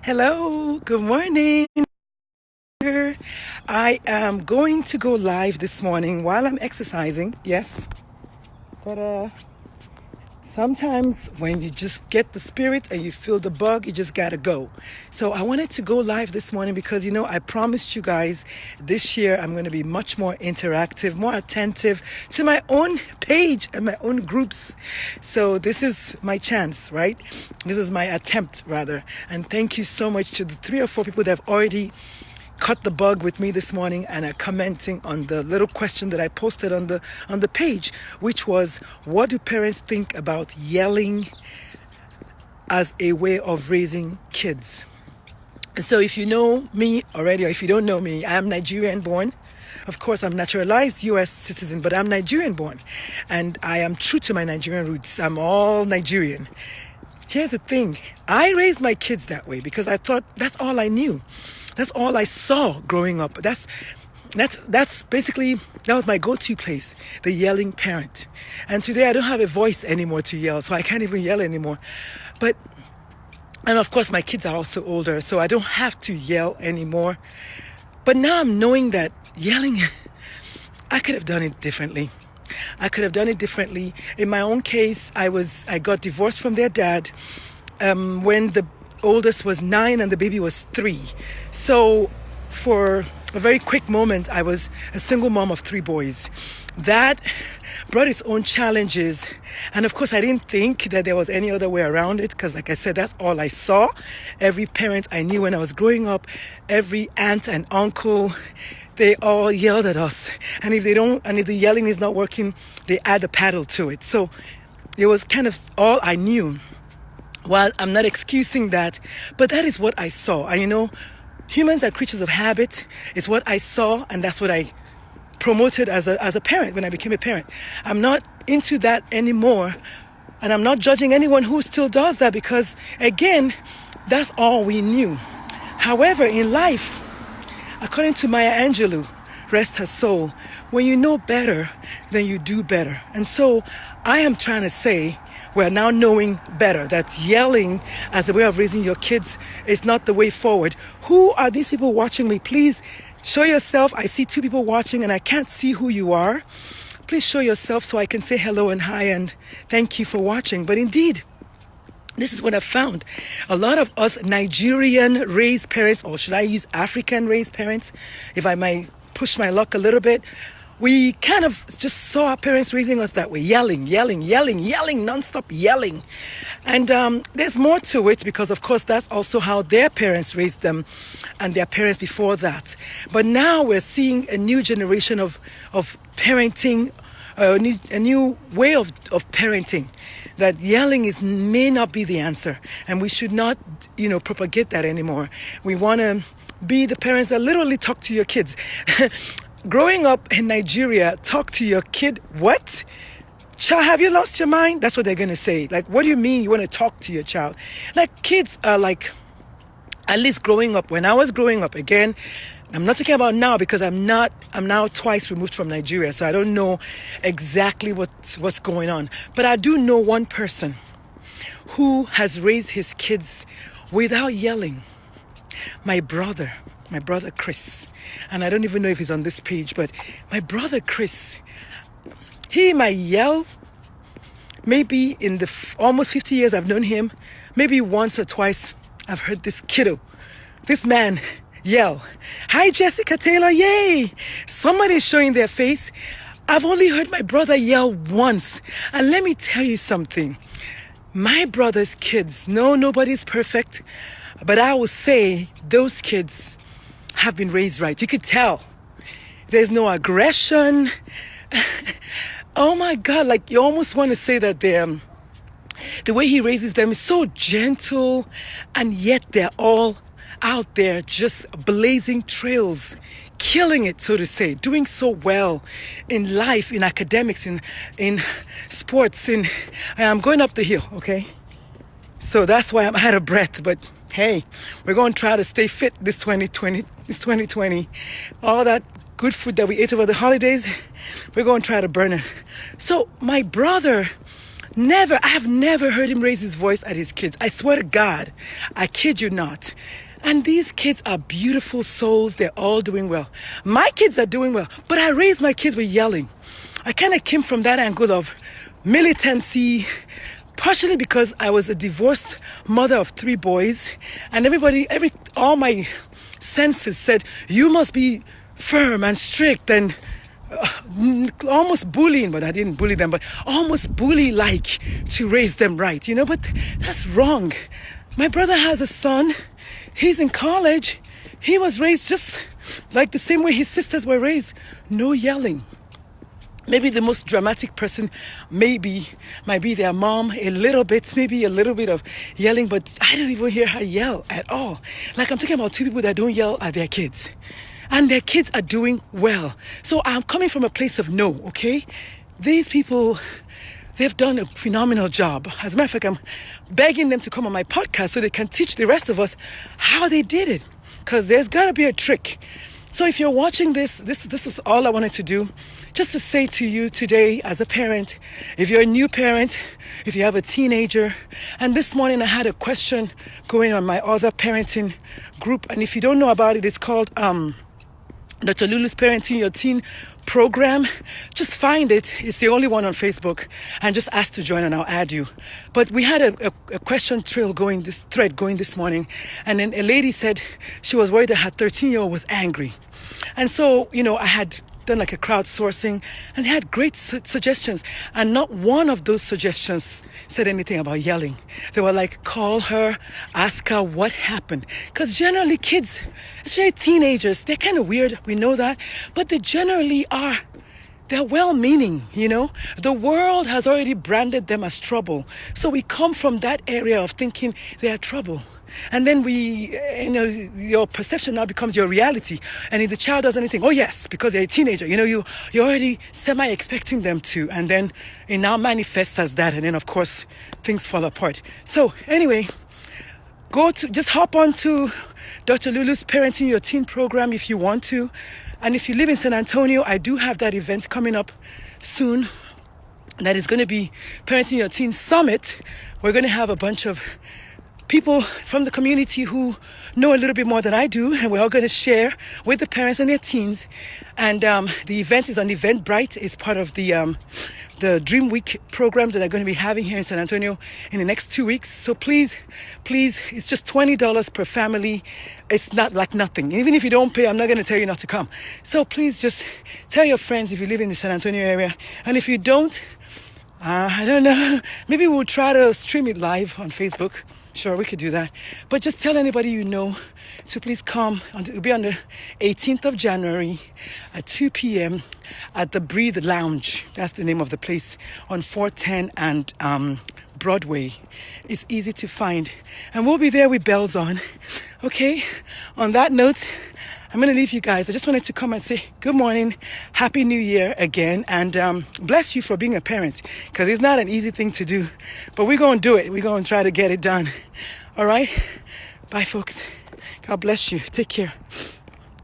Hello, good morning. I am going to go live this morning while I'm exercising. Yes, but sometimes when you just get the spirit and you feel the bug, you just gotta go. So I wanted to go live this morning because I promised you guys this year I'm going to be much more interactive, more attentive to my own page and my own groups. So this is my chance, right? This is my attempt, rather. And thank you so much to the 3 or 4 people that have already caught the bug with me this morning and are commenting on the little question that I posted on the page, which was, what do parents think about yelling as a way of raising kids? So if you know me already, or if you don't know me, I am Nigerian born. Of course, I'm naturalized US citizen, but I'm Nigerian born. And I am true to my Nigerian roots. I'm all Nigerian. Here's the thing. I raised my kids that way because I thought that's all I knew. That's all I saw growing up. That's basically, that was my go-to place, the yelling parent. And today I don't have a voice anymore to yell, so I can't even yell anymore. And of course my kids are also older, so I don't have to yell anymore. But now I'm knowing that yelling, I could have done it differently. In my own case, I got divorced from their dad when the oldest was 9 and the baby was 3. So for a very quick moment, I was a single mom of 3 boys. That brought its own challenges. And of course, I didn't think that there was any other way around it because, like I said, that's all I saw. Every parent I knew when I was growing up, every aunt and uncle, they all yelled at us. And if the yelling is not working, they add a paddle to it. So it was kind of all I knew. Well, I'm not excusing that, but that is what I saw. And humans are creatures of habit. It's what I saw, and that's what I promoted as a parent when I became a parent. I'm not into that anymore, and I'm not judging anyone who still does that because, again, that's all we knew. However, in life, according to Maya Angelou, rest her soul, when you know better, then you do better. And so I am trying to say, we're now knowing better that yelling as a way of raising your kids is not the way forward. Who are these people watching me? Please show yourself. I see 2 people watching and I can't see who you are. Please show yourself so I can say hello and hi and thank you for watching. But indeed, this is what I've found. A lot of us Nigerian raised parents, or should I use African raised parents, if I might push my luck a little bit, we kind of just saw our parents raising us that way, yelling, nonstop yelling. And there's more to it because, of course, that's also how their parents raised them and their parents before that. But now we're seeing a new generation of parenting, a new way of parenting, that yelling may not be the answer. And we should not, propagate that anymore. We want to be the parents that literally talk to your kids. Growing up in Nigeria, talk to your kid, what? Child, have you lost your mind? That's what they're going to say. Like, what do you mean you want to talk to your child? Like, kids are like, at least growing up, when I was growing up, again, I'm not talking about now because I'm now twice removed from Nigeria, so I don't know exactly what's going on. But I do know one person who has raised his kids without yelling. My brother Chris, and I don't even know if he's on this page, but my brother Chris, he might yell maybe in the almost 50 years I've known him, maybe once or twice I've heard this man yell, "Hi Jessica Taylor, yay!" Somebody's showing their face. I've only heard my brother yell once, and let me tell you something. My brother's kids, no, nobody's perfect, but I will say those kids have been raised right. You could tell. There's no aggression. Oh my God, like you almost want to say that the way he raises them is so gentle, and yet they're all out there just blazing trails, killing it, so to say, doing so well in life, in academics, in sports, I'm going up the hill, okay? So that's why I'm out of breath, but hey, we're going to try to stay fit this 2020. All that good food that we ate over the holidays, we're going to try to burn it. So my brother Never, I have never heard him raise his voice at his kids. I swear to God, I kid you not. And these kids are beautiful souls. They're all doing well. My kids are doing well, but I raised my kids with yelling. I kind of came from that angle of militancy, partially because I was a divorced mother of 3 boys, and all my senses said, you must be firm and strict and almost bullying, but I didn't bully them, but almost bully-like to raise them right, but that's wrong. My brother has a son. He's in college. He was raised just like the same way his sisters were raised. No yelling. Maybe the most dramatic person might be their mom, maybe a little bit of yelling, but I don't even hear her yell at all. Like, I'm talking about 2 people that don't yell at their kids. And their kids are doing well. So I'm coming from a place of no, okay? These people, they've done a phenomenal job. As a matter of fact, I'm begging them to come on my podcast so they can teach the rest of us how they did it. Because there's got to be a trick. So if you're watching this was all I wanted to do. Just to say to you today as a parent, if you're a new parent, if you have a teenager, and this morning I had a question going on my other parenting group, and if you don't know about it, it's called Dr. Lulu's Parenting Your Teen program. Just find it. It's the only one on Facebook, and just ask to join and I'll add you. But we had a question thread going this morning, and then a lady said she was worried that her 13-year-old was angry. And so, I had done like a crowdsourcing, and they had great suggestions, and not one of those suggestions said anything about yelling. They were like, call her, ask her what happened, because generally kids, especially teenagers, they're kind of weird, we know that, but they generally are. They're well-meaning, The world has already branded them as trouble, so we come from that area of thinking they're trouble. And then your perception now becomes your reality. And if the child does anything, oh yes, because they're a teenager, you're already semi-expecting them to. And then it now manifests as that. And then, of course, things fall apart. So anyway, just hop on to Dr. Lulu's Parenting Your Teen program if you want to. And if you live in San Antonio, I do have that event coming up soon. That is going to be Parenting Your Teen Summit. We're going to have a bunch of people from the community who know a little bit more than I do, and we're all going to share with the parents and their teens. And the event is on Eventbrite. It's part of the Dream Week programs that are going to be having here in San Antonio in the next 2 weeks. So please, it's just $20 per family. It's not like nothing. Even if you don't pay, I'm not going to tell you not to come. So please just tell your friends if you live in the San Antonio area. And if you don't, I don't know, maybe we'll try to stream it live on Facebook. Sure, we could do that. But just tell anybody you know to please come. It'll be on the 18th of January at 2 p.m. at the Breathe Lounge. That's the name of the place on 410 and Broadway. It's easy to find. And we'll be there with bells on. Okay, on that note, I'm going to leave you guys. I just wanted to come and say good morning, Happy New Year again, and bless you for being a parent, because it's not an easy thing to do, but we're going to do it. We're going to try to get it done. All right? Bye, folks. God bless you. Take care.